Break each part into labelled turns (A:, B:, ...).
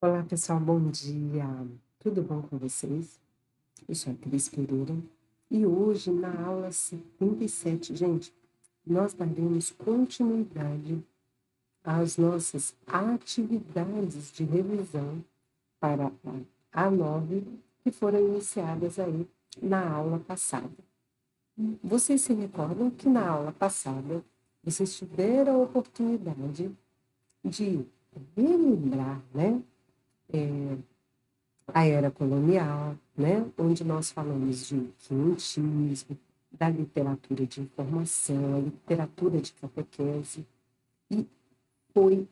A: Olá, pessoal, bom dia. Tudo bom com vocês? Eu sou a Cris Pereira e hoje, na aula 77, gente, nós daremos continuidade às nossas atividades de revisão para a A9 que foram iniciadas aí na aula passada. Vocês se recordam que na aula passada vocês tiveram a oportunidade de relembrar, né? A era colonial, né, onde nós falamos de quinhentismo, da literatura de informação, a literatura de catequese, e foi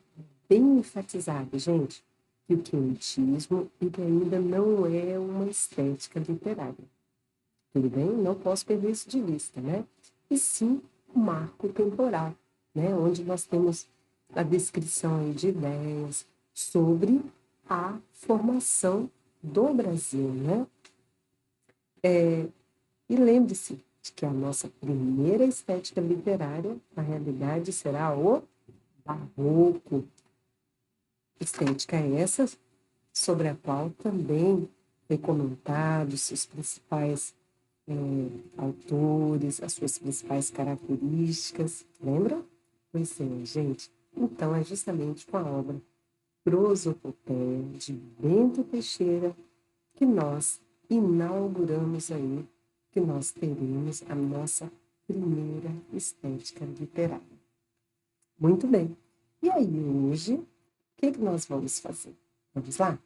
A: bem enfatizado, gente, que o quinhentismo ele ainda não é uma estética literária. Tudo bem? Não posso perder isso de vista, né? E sim um marco temporal, né, onde nós temos a descrição aí de ideias sobre a formação do Brasil, né? E lembre-se de que a nossa primeira estética literária, na realidade, será o barroco. Estética essa sobre a qual também foi comentado seus principais autores, as suas principais características, lembra? Pois é, gente. Então, é justamente com a obra Prosopopeia, de Bento Teixeira, que nós inauguramos aí, que nós teremos a nossa primeira estética literária. Muito bem. E aí, hoje, o que nós vamos fazer? Vamos lá?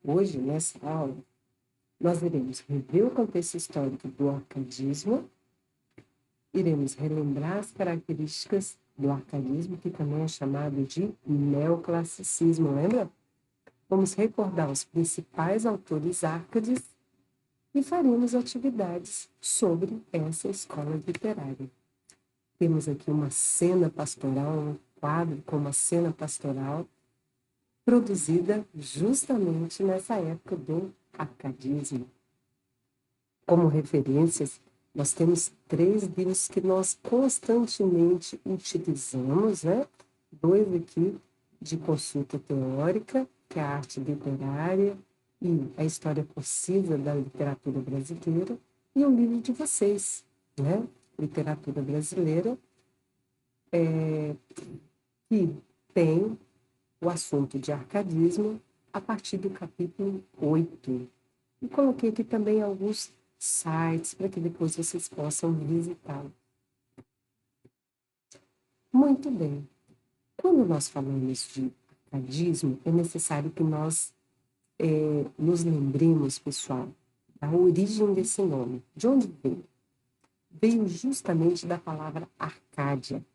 A: Hoje, nessa aula, nós iremos rever o contexto histórico do arcadismo, iremos relembrar as características do arcadismo, que também é chamado de neoclassicismo, lembra? Vamos recordar os principais autores árcades e faremos atividades sobre essa escola literária. Temos aqui uma cena pastoral, um quadro com uma cena pastoral, produzida justamente nessa época do arcadismo. Como referências, nós temos 3 livros que nós constantemente utilizamos, né? 2 aqui de consulta teórica, que é a arte literária e a história possível da literatura brasileira, e o livro de vocês, né? Literatura brasileira, que tem o assunto de arcadismo a partir do capítulo 8. E coloquei aqui também alguns sites para que depois vocês possam visitá-lo. Muito bem. Quando nós falamos de arcadismo, é necessário que nós nos lembremos, pessoal, da origem desse nome. De onde veio? Veio justamente da palavra Arcádia,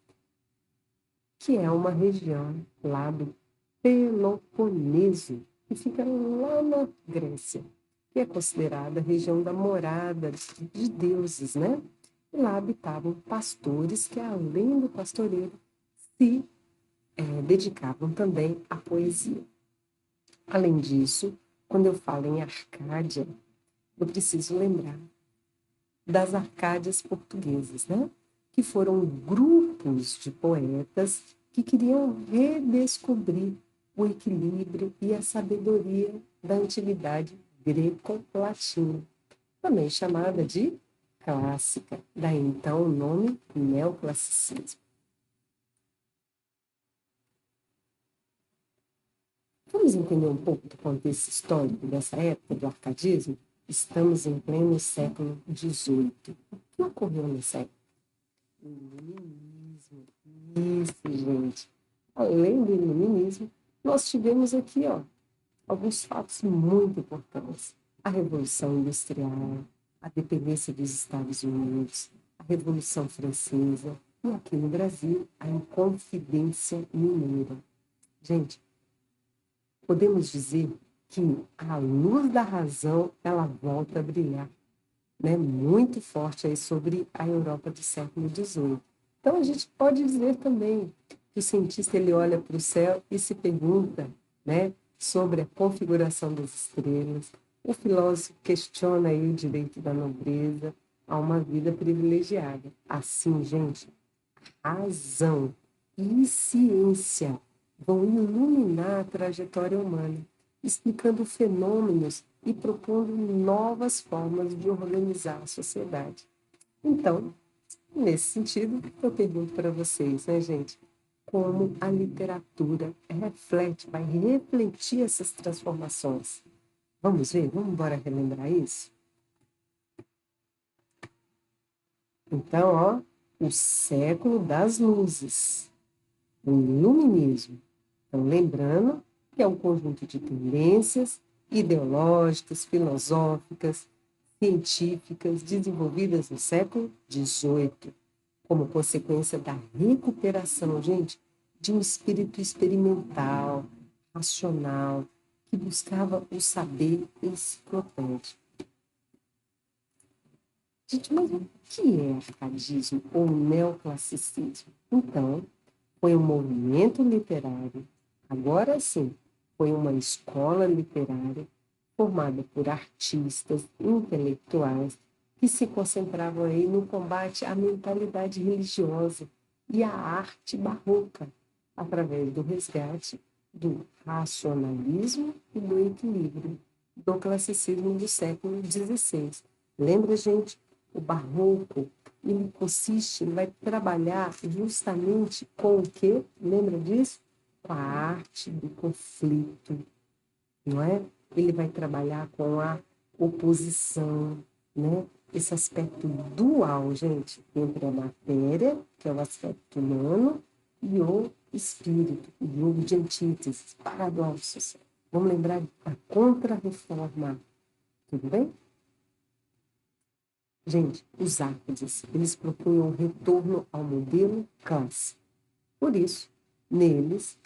A: que é uma região lá do Peloponeso, que fica lá na Grécia, que é considerada a região da morada de deuses, né? E lá habitavam pastores que, além do pastoreiro, se dedicavam também à poesia. Além disso, quando eu falo em Arcádia, eu preciso lembrar das Arcádias portuguesas, né? Que foram grupos de poetas que queriam redescobrir o equilíbrio e a sabedoria da antiguidade greco-latina, também chamada de clássica, daí então o nome neoclassicismo. Vamos entender um pouco do contexto histórico dessa época do arcadismo? Estamos em pleno século XVIII. O que ocorreu nessa época? O iluminismo. Isso, gente. Além do iluminismo, nós tivemos aqui, ó, alguns fatos muito importantes. A Revolução Industrial, a dependência dos Estados Unidos, a Revolução Francesa e aqui no Brasil, a Inconfidência Mineira. Gente, podemos dizer que a luz da razão ela volta a brilhar, né? Muito forte aí sobre a Europa do século XVIII. Então a gente pode dizer também que o cientista ele olha para o céu e se pergunta, né, sobre a configuração das estrelas. O filósofo questiona aí o direito da nobreza. a uma vida privilegiada. Assim, gente, razão e ciência vão iluminar a trajetória humana, explicando fenômenos e propondo novas formas de organizar a sociedade. Então, nesse sentido, eu pergunto para vocês, né, gente, como a literatura reflete, vai refletir essas transformações. Vamos ver? Vamos embora relembrar isso? Então, ó, o século das luzes, o iluminismo. Então, lembrando que é um conjunto de tendências ideológicas, filosóficas, científicas desenvolvidas no século XVIII, como consequência da recuperação, gente, de um espírito experimental, racional, que buscava o saber enciclopédico. Gente, mas o que é arcadismo ou neoclassicismo? Então, foi um movimento literário, agora sim, foi uma escola literária formada por artistas, intelectuais, que se concentravam aí no combate à mentalidade religiosa e à arte barroca, através do resgate do racionalismo e do equilíbrio do classicismo do século XVI. Lembra, gente? O barroco, ele consiste, ele vai trabalhar justamente com o quê? Lembra disso? Com a arte do conflito, não é? Ele vai trabalhar com a oposição, né? Esse aspecto dual, gente, entre a matéria, que é o aspecto humano, e o espírito, o jogo de antíteses, paradoxos. Vamos lembrar da contra-reforma, tudo bem? Gente, os Áquides, eles propunham um retorno ao modelo clássico. Por isso, neles,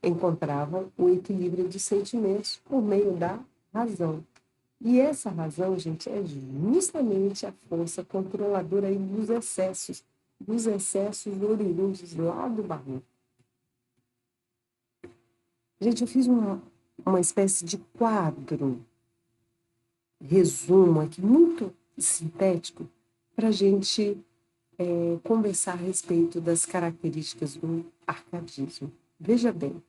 A: encontravam o equilíbrio de sentimentos por meio da razão. E essa razão, gente, é justamente a força controladora aí dos excessos oriundos lá do barroco. Gente, eu fiz uma espécie de quadro, resumo aqui, muito sintético, para a gente conversar a respeito das características do arcadismo. Veja bem,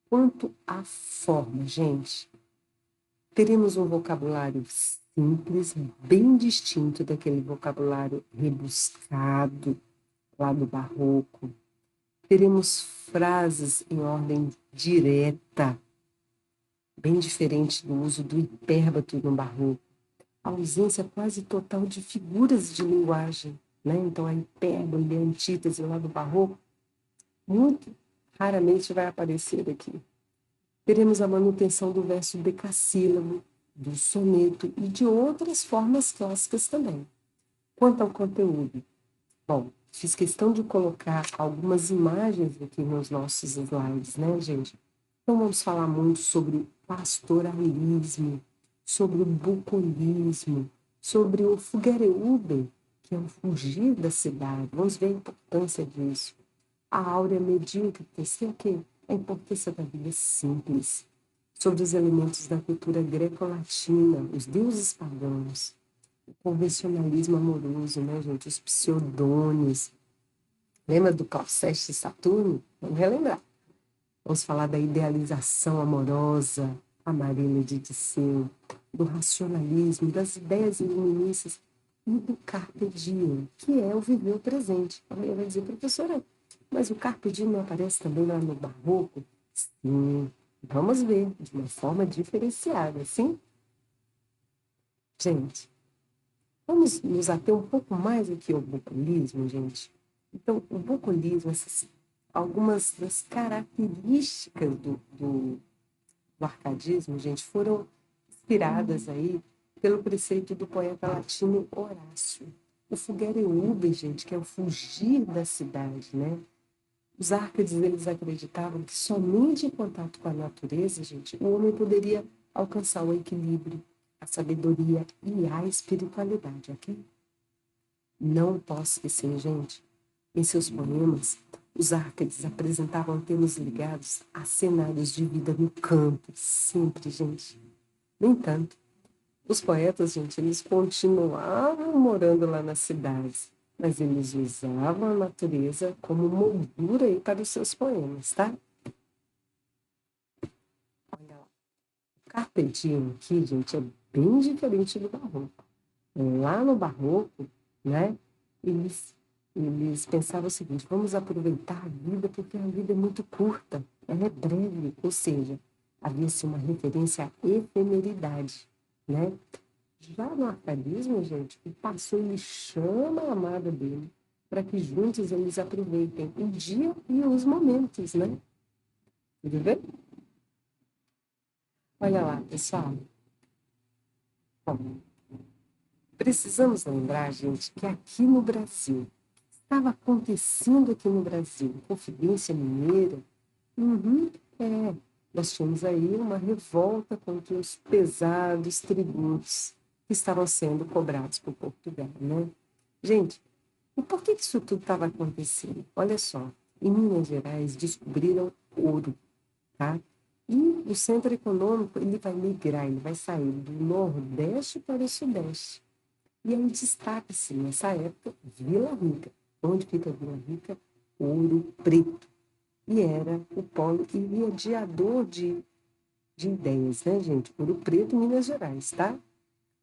A: quanto à forma, gente, teremos um vocabulário simples, bem distinto daquele vocabulário rebuscado lá do barroco. Teremos frases em ordem direta, bem diferente do uso do hipérbato no barroco. A ausência quase total de figuras de linguagem, né? Então, a hipérbole e a antítese lá do barroco, muito raramente vai aparecer aqui. Teremos a manutenção do verso decassílabo, do soneto e de outras formas clássicas também. Quanto ao conteúdo, bom, fiz questão de colocar algumas imagens aqui nos nossos slides, né, gente? Então, vamos falar muito sobre o pastoralismo, sobre o bucolismo, sobre o fugereube, que é o fugir da cidade. Vamos ver a importância disso. A áurea medíocre, que é o quê? A importância da vida simples, sobre os elementos da cultura greco-latina, os deuses pagãos, o convencionalismo amoroso, né, gente? Os pseudônios. Lembra do Calceste e Saturno? Vamos relembrar. Vamos falar da idealização amorosa, Amarília de Disseu, do racionalismo, das ideias iluministas e do carpe diem, que é o viver o presente. Alguém vai dizer, professora, mas o carpe diem não aparece também lá no barroco? Sim, vamos ver de uma forma diferenciada, sim? Gente, vamos nos ater um pouco mais aqui ao bucolismo, gente? Então, o bucolismo, algumas das características do arcadismo, gente, foram inspiradas aí pelo preceito do poeta latino Horácio. O fugereube, gente, que é o fugir da cidade, né? Os Árcades, eles acreditavam que somente em contato com a natureza, gente, o homem poderia alcançar o equilíbrio, a sabedoria e a espiritualidade, ok? Não posso esquecer, gente, em seus poemas, os Árcades apresentavam temas ligados a cenários de vida no campo, sempre, gente. No entanto, Os poetas, gente, eles continuavam morando lá nas cidades, mas eles usavam a natureza como moldura aí para os seus poemas, tá? Olha lá. O Carpe Diem aqui, gente, é bem diferente do barroco. Lá no barroco, né, eles pensavam o seguinte: vamos aproveitar a vida porque a vida é muito curta, ela é breve, ou seja, havia-se uma referência à efemeridade, né? Já no arcaísmo, gente, o pastor ele chama a amada dele para que juntos eles aproveitem o dia e os momentos, né? Tudo bem? Olha lá, pessoal. Bom, precisamos lembrar, gente, que aqui no Brasil, estava acontecendo aqui no Brasil, Confidência Mineira, é, nós tínhamos aí uma revolta contra os pesados tributos que estavam sendo cobrados por Portugal, né? Gente, e por que isso tudo estava acontecendo? Olha só, em Minas Gerais descobriram ouro, tá? E o centro econômico ele vai migrar, ele vai sair do Nordeste para o Sudeste. E aí destaca-se, nessa época, Vila Rica. Onde fica Vila Rica? Ouro Preto. E era o polo irradiador de ideias, né, gente? Ouro Preto, Minas Gerais, tá?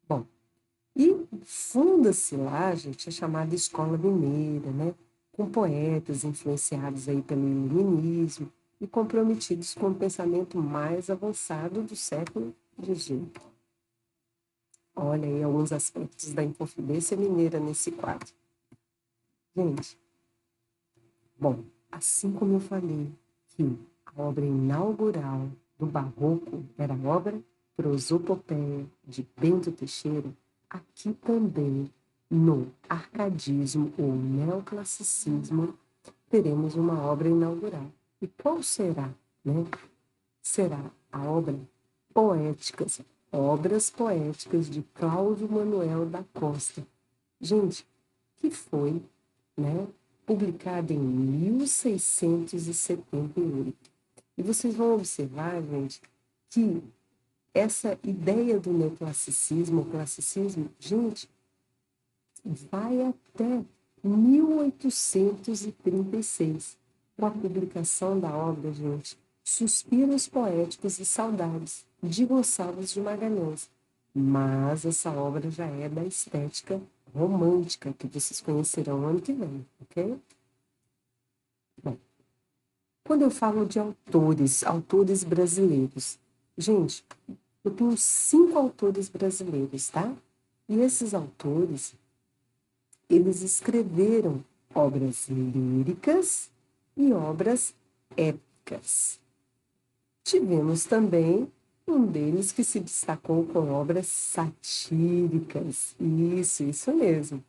A: Bom, e funda-se lá, gente, a chamada Escola Mineira, né? Com poetas influenciados aí pelo iluminismo e comprometidos com o pensamento mais avançado do século XVIII. Olha aí alguns aspectos da Inconfidência Mineira nesse quadro. Gente, bom, assim como eu falei que a obra inaugural do Barroco era a obra Prosopopeia de Bento Teixeira, aqui também no arcadismo ou neoclassicismo teremos uma obra inaugural. E qual será? Né? Será a obra Poéticas, Obras Poéticas de Cláudio Manuel da Costa. Gente, que foi, né, publicada em 1678. E vocês vão observar, gente, que essa ideia do neoclassicismo, o classicismo, gente, vai até 1836, com a publicação da obra, gente, Suspiros Poéticos e Saudades, de Gonçalves de Magalhães. Mas essa obra já é da estética romântica, que vocês conhecerão ano que vem, ok? Bom, quando eu falo de autores brasileiros, gente, eu tenho 5 autores brasileiros, tá? E esses autores, eles escreveram obras líricas e obras épicas. Tivemos também um deles que se destacou com obras satíricas. Isso mesmo.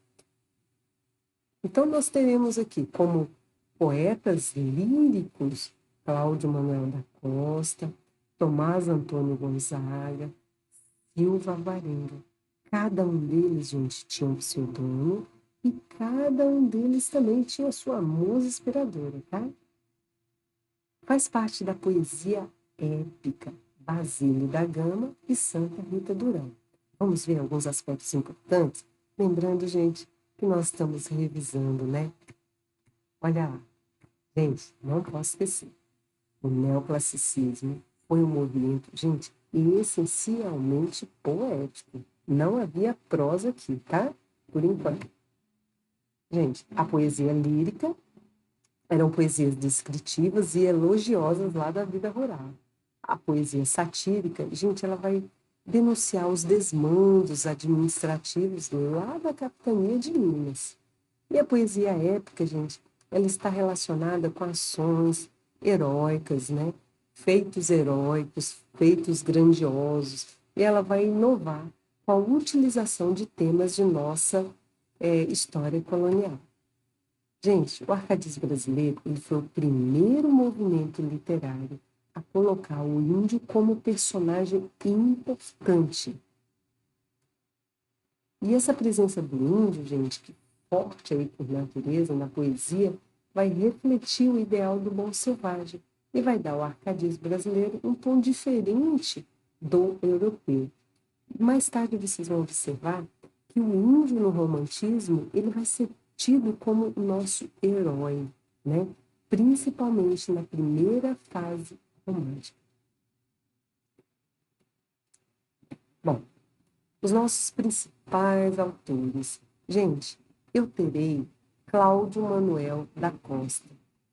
A: Então, nós teremos aqui como poetas líricos Cláudio Manuel da Costa, Tomás Antônio Gonzaga, Silva Varenga. Cada um deles, gente, tinha um pseudônimo e cada um deles também tinha sua musa inspiradora, tá? Faz parte da poesia épica Basílio da Gama e Santa Rita Durão. Vamos ver alguns aspectos importantes? Lembrando, gente, que nós estamos revisando, né? Olha lá. Gente, não posso esquecer. O neoclassicismo foi um movimento, gente, essencialmente poético. Não havia prosa aqui, tá? Por enquanto. Gente, a poesia lírica eram poesias descritivas e elogiosas lá da vida rural. A poesia satírica, gente, ela vai denunciar os desmandos administrativos lá da capitania de Minas. E a poesia épica, gente, ela está relacionada com ações heróicas, né? Feitos heróicos, feitos grandiosos. E ela vai inovar com a utilização de temas de nossa história colonial. Gente, o arcadismo brasileiro ele foi o primeiro movimento literário a colocar o índio como personagem importante. E essa presença do índio, gente, que forte aí por natureza, na poesia, vai refletir o ideal do bom selvagem e vai dar ao arcadismo brasileiro um tom diferente do europeu. Mais tarde vocês vão observar que o índio no romantismo, ele vai ser tido como o nosso herói, né? Principalmente na primeira fase romântica. Bom, os nossos principais autores. Gente, eu terei Cláudio Manuel da Costa.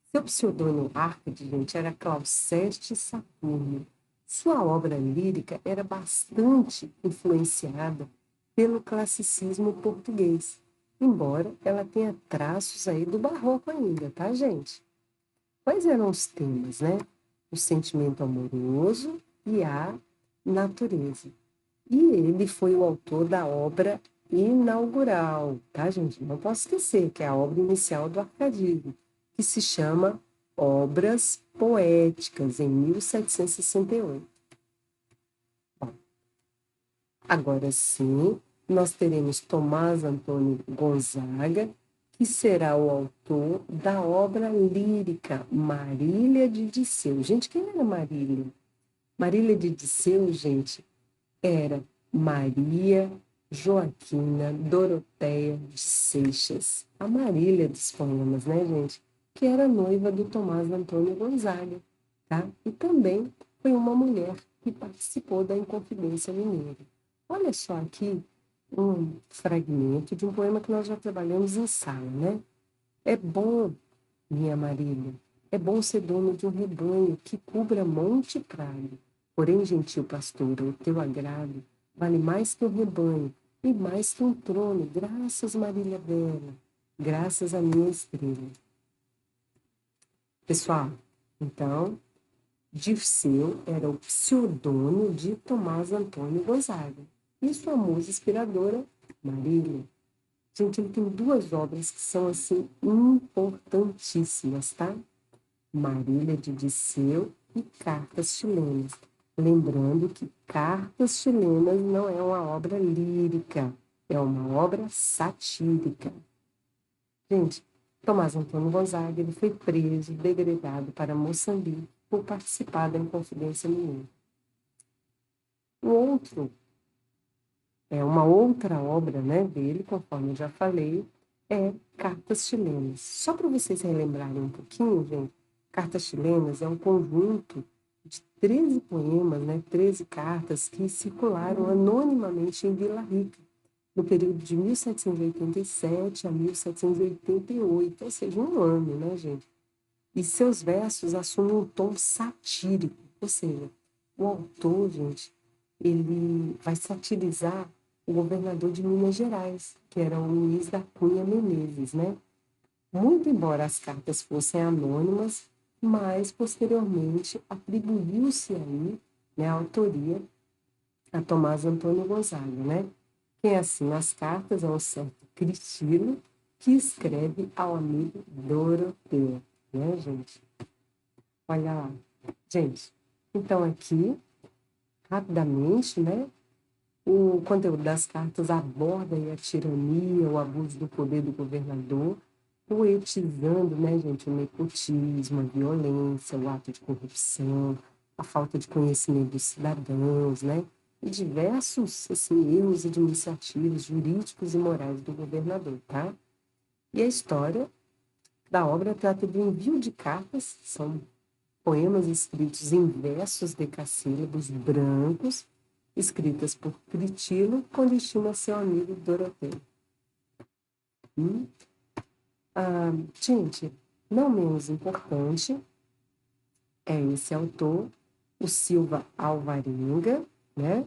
A: Seu pseudônimo Arcade, gente, era Clauceste Saturno. Sua obra lírica era bastante influenciada pelo classicismo português, embora ela tenha traços aí do barroco ainda, tá, gente? Quais eram os temas, né? O sentimento amoroso e a natureza. E ele foi o autor da obra inaugural, tá, gente? Não posso esquecer que é a obra inicial do arcadismo, que se chama Obras Poéticas, em 1768. Bom, agora sim, nós teremos Tomás Antônio Gonzaga, que será o autor da obra lírica Marília de Disseu. Gente, quem era Marília? Marília de Disseu, gente, era Maria Joaquina Doroteia de Seixas, a Marília dos poemas, né, gente? Que era noiva do Tomás Antônio Gonzaga, tá? E também foi uma mulher que participou da Inconfidência Mineira. Olha só aqui um fragmento de um poema que nós já trabalhamos em sala, né? É bom, minha Marília, é bom ser dono de um rebanho que cubra monte e praia. Porém, gentil pastora, o teu agrado vale mais que um rebanho e mais que um trono, graças, Marília Bela, graças à minha estrela. Pessoal, então, Dirceu era o pseudônimo de Tomás Antônio Gonzaga e sua musa inspiradora, Marília. Gente, ele tem duas obras que são, assim, importantíssimas, tá? Marília de Disseu e Cartas Chilenas. Lembrando que Cartas Chilenas não é uma obra lírica, é uma obra satírica. Gente, Tomás Antônio Gonzaga, ele foi preso, degredado para Moçambique por participar da Inconfidência Mineira. Uma outra obra, né, dele, conforme eu já falei, é Cartas Chilenas. Só para vocês relembrarem um pouquinho, gente, Cartas Chilenas é um conjunto de 13 poemas, né, 13 cartas que circularam anonimamente em Vila Rica, no período de 1787 a 1788, ou seja, um ano, né, gente? E seus versos assumem um tom satírico, ou seja, o autor, gente, ele vai satirizar o governador de Minas Gerais, que era o Luiz da Cunha Menezes, né? Muito embora as cartas fossem anônimas, mas posteriormente atribuiu-se aí, né, a autoria a Tomás Antônio Gonzaga, né? Quem assina as cartas é um certo Cristino, que escreve ao amigo Doroteu, né, gente? Olha lá. Gente, então aqui, rapidamente, né? O conteúdo das cartas aborda a tirania, o abuso do poder do governador, poetizando, né, gente, o nepotismo, a violência, o ato de corrupção, a falta de conhecimento dos cidadãos, né, e diversos, assim, erros administrativos, jurídicos e morais do governador, tá? E a história da obra trata do envio de cartas, são poemas escritos em versos decassílabos brancos, escritas por Critilo, com destino a seu amigo Doroteu. Gente, não menos importante é esse autor, o Silva Alvarenga, né?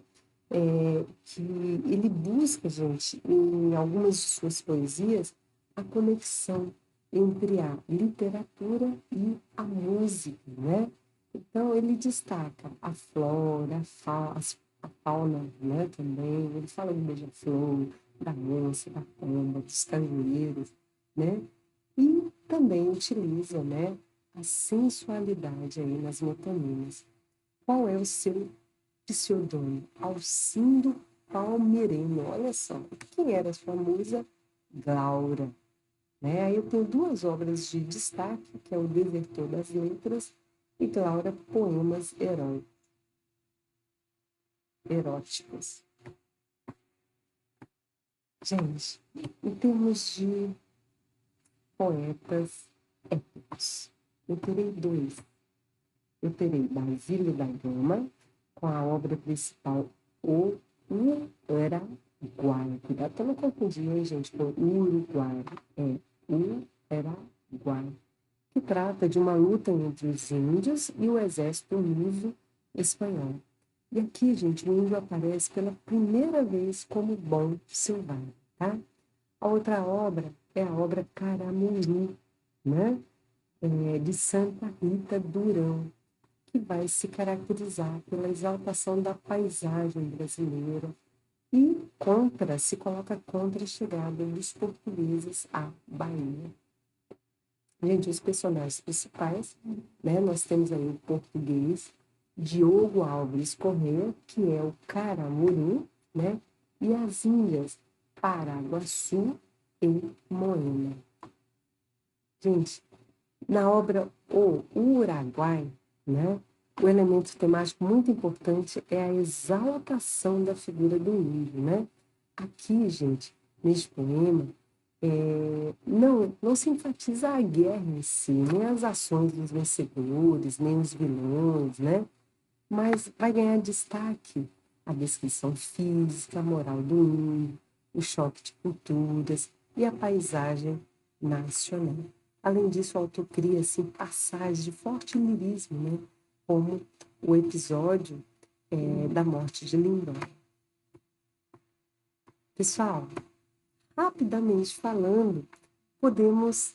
A: Que ele busca, gente, em algumas de suas poesias, a conexão entre a literatura e a música, né? Então, ele destaca a flora, a fauna, né, também. Ele fala do beija-flor, da onça, da pomba, dos cajueiros, né? E também utiliza, né, a sensualidade aí nas metanimas. Qual é o seu pseudônimo? Alcindo Palmeireno. Olha só, quem era a sua musa? Glaura. Né? Aí eu tenho duas obras de destaque, que é o Desertor das Letras e Glaura, Poemas Eróticos. Gente, em termos de poetas épicos, eu terei dois. Eu terei Basílio da Gama, com a obra principal O Uruguai. Cuidado para não confundir, hein, gente, com Uruguai. É Uruguai, que trata de uma luta entre os índios e o exército luso espanhol. E aqui, gente, o índio aparece pela primeira vez como bom selvagem, tá? A outra obra é a obra Caramuru, né? De Santa Rita Durão, que vai se caracterizar pela exaltação da paisagem brasileira e se coloca contra a chegada dos portugueses à Bahia. Gente, os personagens principais, né? Nós temos aí o português Diogo Alves Corrêa, que é o Caramuru, né? E as ilhas Paraguaçu e Moema. Gente, na obra O Uruguai, né? O elemento temático muito importante é a exaltação da figura do índio, né? Aqui, gente, neste poema, não se enfatiza a guerra em si, nem as ações dos vencedores, nem os vilões, né? Mas vai ganhar destaque a descrição física, a moral do índio, o choque de culturas e a paisagem nacional. Além disso, o autor cria assim, passagens de forte lirismo, né? Como o episódio da morte de Lindóia. Pessoal, rapidamente falando, podemos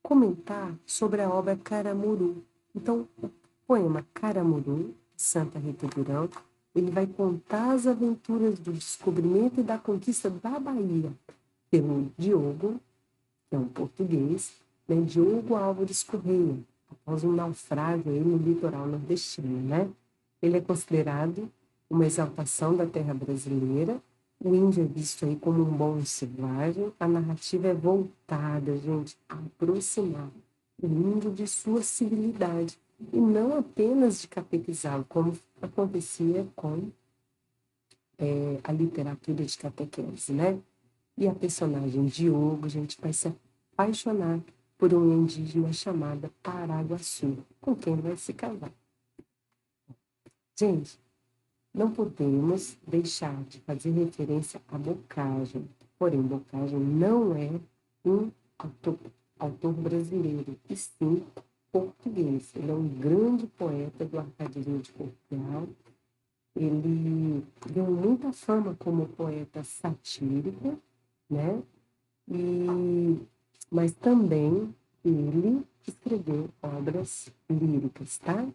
A: comentar sobre a obra Caramuru. Então, o poema Caramuru, Santa Rita Durão, ele vai contar as aventuras do descobrimento e da conquista da Bahia pelo Diogo, que é um português, né, Diogo Álvares Corrêa, após um naufrágio aí no litoral nordestino, né? Ele é considerado uma exaltação da terra brasileira. O índio é visto aí como um bom selvagem. A narrativa é voltada, gente, a aproximar o índio de sua civilidade e não apenas de catequizá-lo, como acontecia com a literatura de catequese, né? E a personagem Diogo, gente, vai se apaixonar por uma indígena chamada Paraguaçu, com quem vai se casar. Gente, não podemos deixar de fazer referência a Boccaccio, porém Boccaccio não é um autor brasileiro, e sim português. Ele é um grande poeta do arcadismo de Portugal. Ele deu muita fama como poeta satírico, né? Mas também ele escreveu obras líricas, tá?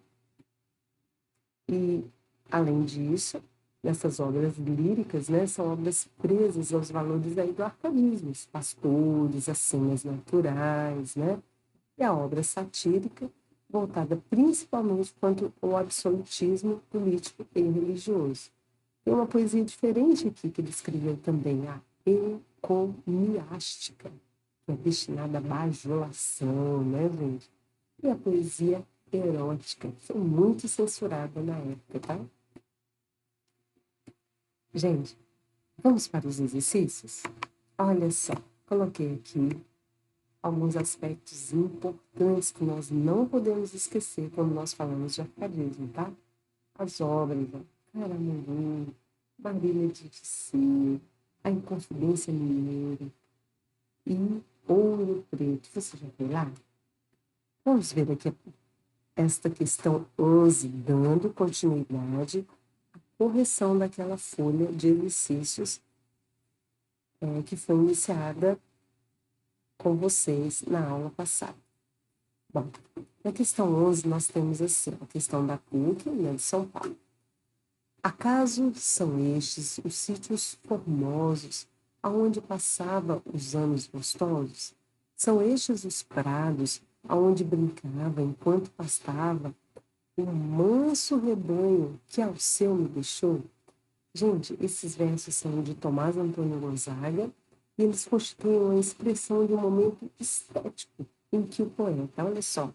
A: E, além disso, essas obras líricas, né, são obras presas aos valores aí do arcaísmo, os pastores, as cenas naturais, né? E a obra satírica, voltada principalmente contra o absolutismo político e religioso. Tem uma poesia diferente aqui que ele escreveu também, a encomiástica, que é destinada à bajulação, né, gente? E a poesia erótica, foi muito censurada na época, tá? Gente, vamos para os exercícios? Olha só, coloquei aqui alguns aspectos importantes que nós não podemos esquecer quando nós falamos de arcadismo, tá? As obras, Caramuru, Marília de Ticino, A Inconfidência Mineira e Ouro Preto. Você já foi lá? Vamos ver aqui esta questão 11, dando continuidade à correção daquela folha de exercícios que foi iniciada com vocês na aula passada. Bom, na questão 11 nós temos assim, a questão da PUC, né, de São Paulo. Acaso são estes os sítios formosos aonde passava os anos gostosos? São estes os prados aonde brincava enquanto pastava o manso rebanho que ao seu me deixou? Gente, esses versos são de Tomás Antônio Gonzaga e eles constituem uma expressão de um momento estético em que o poeta, olha só,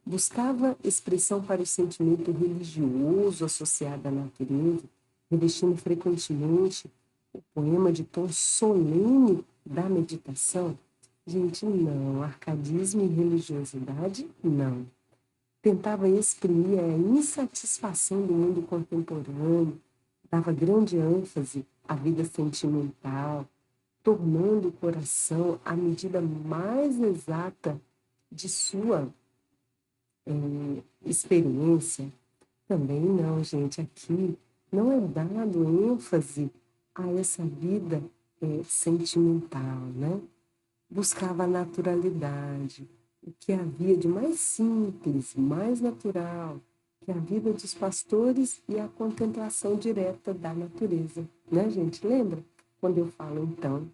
A: buscava expressão para o sentimento religioso associado à natureza, revestindo frequentemente o poema de tom solene da meditação? Gente, não. Arcadismo e religiosidade, não. Tentava exprimir a insatisfação do mundo contemporâneo, dava grande ênfase à vida sentimental, tornando o coração a medida mais exata de sua experiência. Também não, gente. Aqui não é dado ênfase a essa vida sentimental, né? Buscava a naturalidade, o que havia de mais simples, mais natural, que a vida dos pastores e a contemplação direta da natureza, né, gente? Lembra? Quando eu falo, então,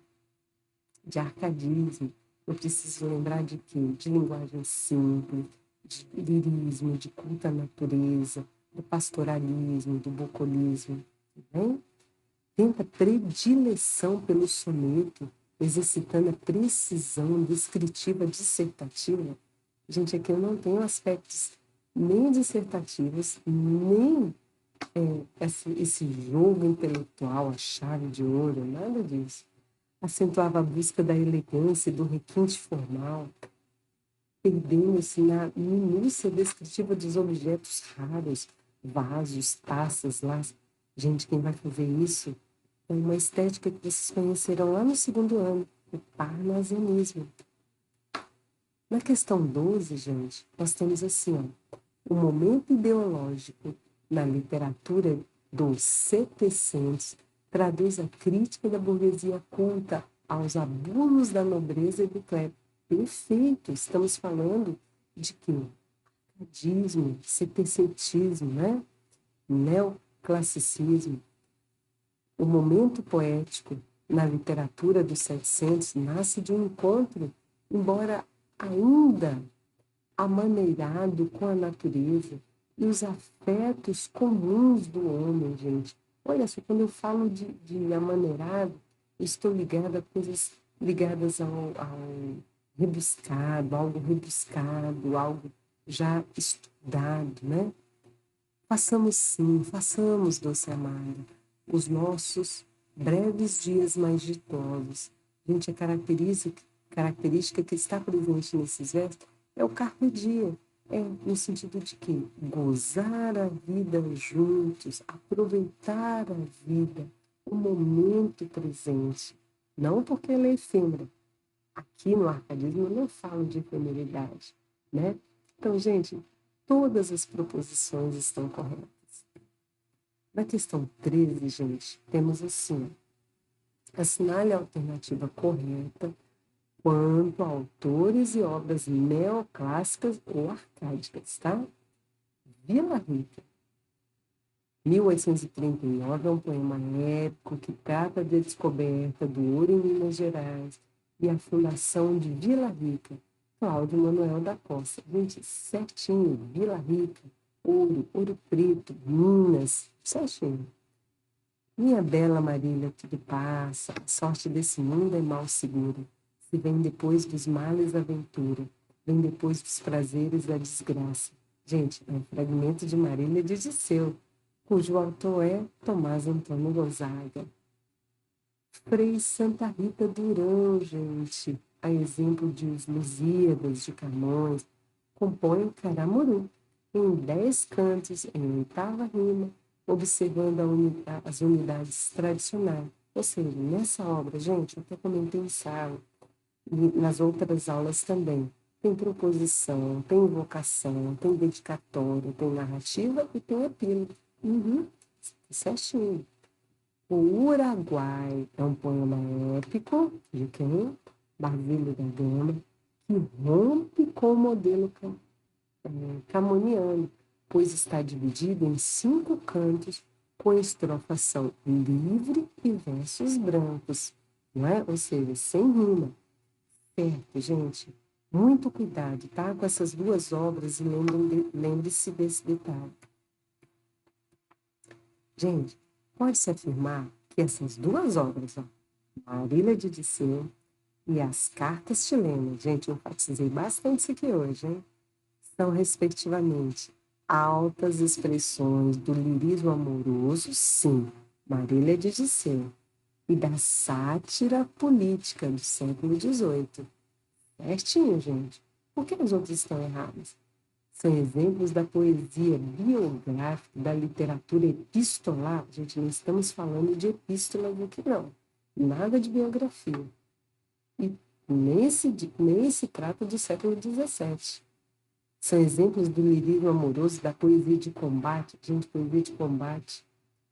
A: de arcadismo, eu preciso lembrar de quê? De linguagem simples, de lirismo, de culto à natureza, do pastoralismo, do bucolismo, né? Tenta predileção pelo soneto, exercitando a precisão descritiva dissertativa. Gente, aqui eu não tenho aspectos nem dissertativos, nem esse jogo intelectual, a chave de ouro, nada disso. Acentuava a busca da elegância e do requinte formal, perdendo-se na minúcia descritiva dos objetos raros, vasos, taças, lá. Gente, quem vai fazer isso é uma estética que vocês conheceram lá no segundo ano, o parnasianismo. Na questão 12, gente, nós temos assim, ó, o momento ideológico na literatura dos 700 traduz a crítica da burguesia culta aos abusos da nobreza e do clero. Perfeito, estamos falando de quê? Arcadismo, setecentismo, né? Neoclassicismo. O momento poético na literatura dos 700 nasce de um encontro, embora ainda amaneirado com a natureza e os afetos comuns do homem, gente. Olha só, quando eu falo de amaneirado, eu estou ligada a coisas ligadas ao rebuscado, algo já estudado, né? Façamos sim, façamos, doce amada, os nossos breves dias mais ditosos. Gente, a característica que está presente nesses versos é o carpe diem, no sentido de que gozar a vida juntos, aproveitar a vida, o momento presente. Não porque ela é efêmera. Aqui no arcadismo eu não falo de efemeridade, né? Então, gente, todas as proposições estão corretas. Na questão 13, gente, temos assim, assinale a alternativa correta quanto a autores e obras neoclássicas ou arcádicas, tá? Vila Rica, 1839, é um poema épico que trata da descoberta do ouro em Minas Gerais e a fundação de Vila Rica, Cláudio Manuel da Costa. Gente, certinho, Vila Rica, Ouro Preto, Minas, certinho. Minha bela Marília, tudo passa, a sorte desse mundo é mal segura. Se vem depois dos males a ventura, vem depois dos prazeres a desgraça. Gente, é um fragmento de Marília de Disseu, cujo autor é Tomás Antônio Gonzaga. Frei Santa Rita Durão, gente, a exemplo de Os Lusíadas de Camões, compõe Caramuru, em 10 cantos, em 8ª rima, observando as unidades tradicionais. Ou seja, nessa obra, gente, eu até comentei em sala, e nas outras aulas também, tem proposição, tem invocação, tem dedicatória, tem narrativa e tem epílogo. Certinho. O Uruguai é um poema épico de quem? Basílio da Gama, que rompe com o modelo camoniano, pois está dividido em 5 cantos com estrofação livre e versos brancos, não é? Ou seja, sem rima. Certo, gente? Muito cuidado, tá? Com essas duas obras e lembre-se desse detalhe. Gente, pode-se afirmar que essas duas obras, ó, Marília de Disseu e as Cartas Chilenas, gente, eu enfatizei bastante isso aqui hoje, hein? São, respectivamente, altas expressões do lirismo amoroso, sim, Marília de Disseu, e da sátira política do século XVIII. Certinho, gente. Por que os outros estão errados? São exemplos da poesia biográfica, da literatura epistolar. Gente, não estamos falando de epístolas aqui, não. Nada de biografia. E nem se trata do século XVII. São exemplos do lirismo amoroso, da poesia de combate. Gente, poesia de combate.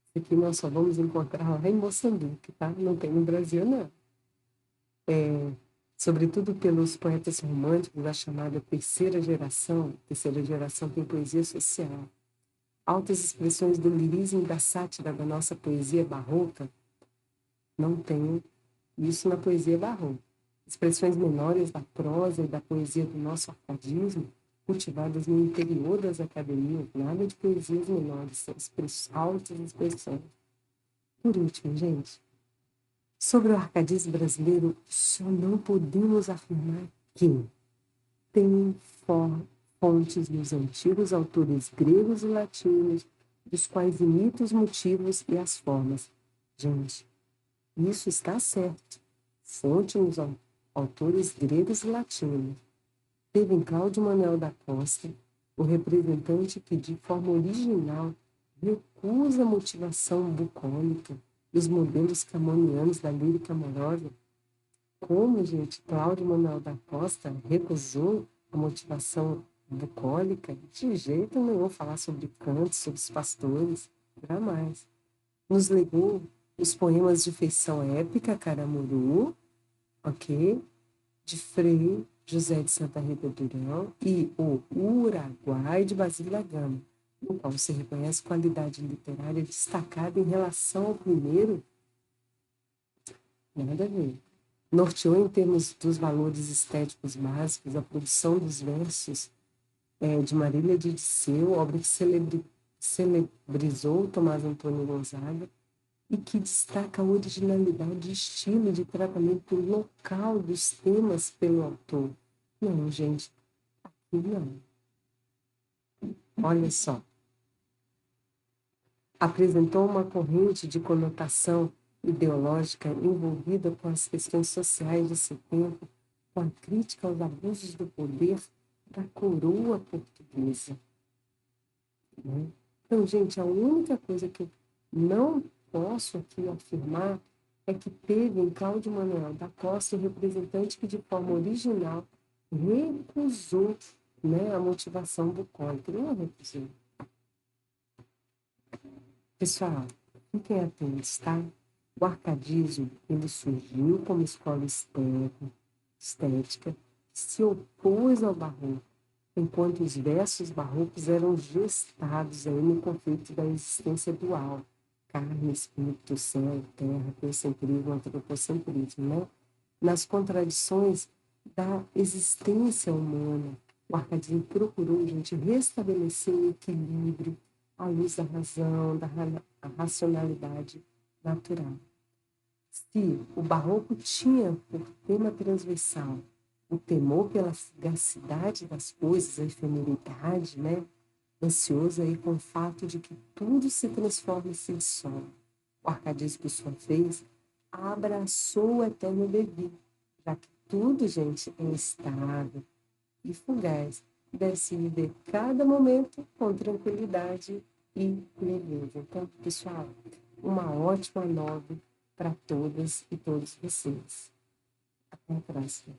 A: Isso aqui nós só vamos encontrar lá em Moçambique, tá? Não tem no Brasil, não. Sobretudo pelos poetas românticos da chamada terceira geração. Terceira geração tem poesia social. Altas expressões do lirismo e da sátira da nossa poesia barroca. Não tem isso na poesia barroca. Expressões menores da prosa e da poesia do nosso arcadismo, cultivadas no interior das academias, nada de poesias menores, são altas expressões. Por último, gente, sobre o arcadismo brasileiro, só não podemos afirmar que tem fontes nos antigos autores gregos e latinos, dos quais imita os motivos e as formas. Gente, isso está certo. Fonte nos autores gregos e latinos. Teve em Cláudio Manuel da Costa, o representante que, de forma original, recusa a motivação bucólica dos modelos camonianos da lírica amorosa. Como, gente, Cláudio Manuel da Costa recusou a motivação bucólica? De jeito nenhum falar sobre cantos, sobre os pastores, jamais. Nos legou os poemas de feição épica, Caramuru, ok? De Frei José de Santa Rita Durão e o Uruguai de Basílio da Gama, no qual se reconhece qualidade literária destacada em relação ao primeiro. Nada a ver. Norteou em termos dos valores estéticos básicos a produção dos versos de Marília de Disseu, obra que celebrizou Tomás Antônio Gonzaga, e que destaca a originalidade de estilo de tratamento local dos temas pelo autor. Não, gente, aqui não. Olha só. Apresentou uma corrente de conotação ideológica envolvida com as questões sociais de seu tempo, com a crítica aos abusos do poder da coroa portuguesa. Né? Então, gente, a única coisa que eu não posso aqui afirmar é que teve em Cláudio Manuel da Costa um representante que, de forma original, recusou, né, a motivação bucólica. Não recusou. Pessoal, fiquem atentos, tá? O arcadismo, ele surgiu como escola estética, que se opôs ao barroco, enquanto os versos barrocos eram gestados aí no conflito da existência dual, carne, espírito, céu, terra, teocentrismo, antropocentrismo, né? Nas contradições da existência humana. O arcadismo procurou, gente, restabelecer o equilíbrio à luz da razão, da racionalidade natural. Se o barroco tinha por tema transversal o temor pela fugacidade das coisas, a efemeridade, né? Ansioso aí com o fato de que tudo se transforma e se dissolve. O arcadismo, por sua vez, abraçou o eterno devir, já que tudo, gente, é instável e fugaz. Deve-se viver cada momento com tranquilidade e leveza. Então, pessoal, uma ótima nove para todas e todos vocês. Até a próxima.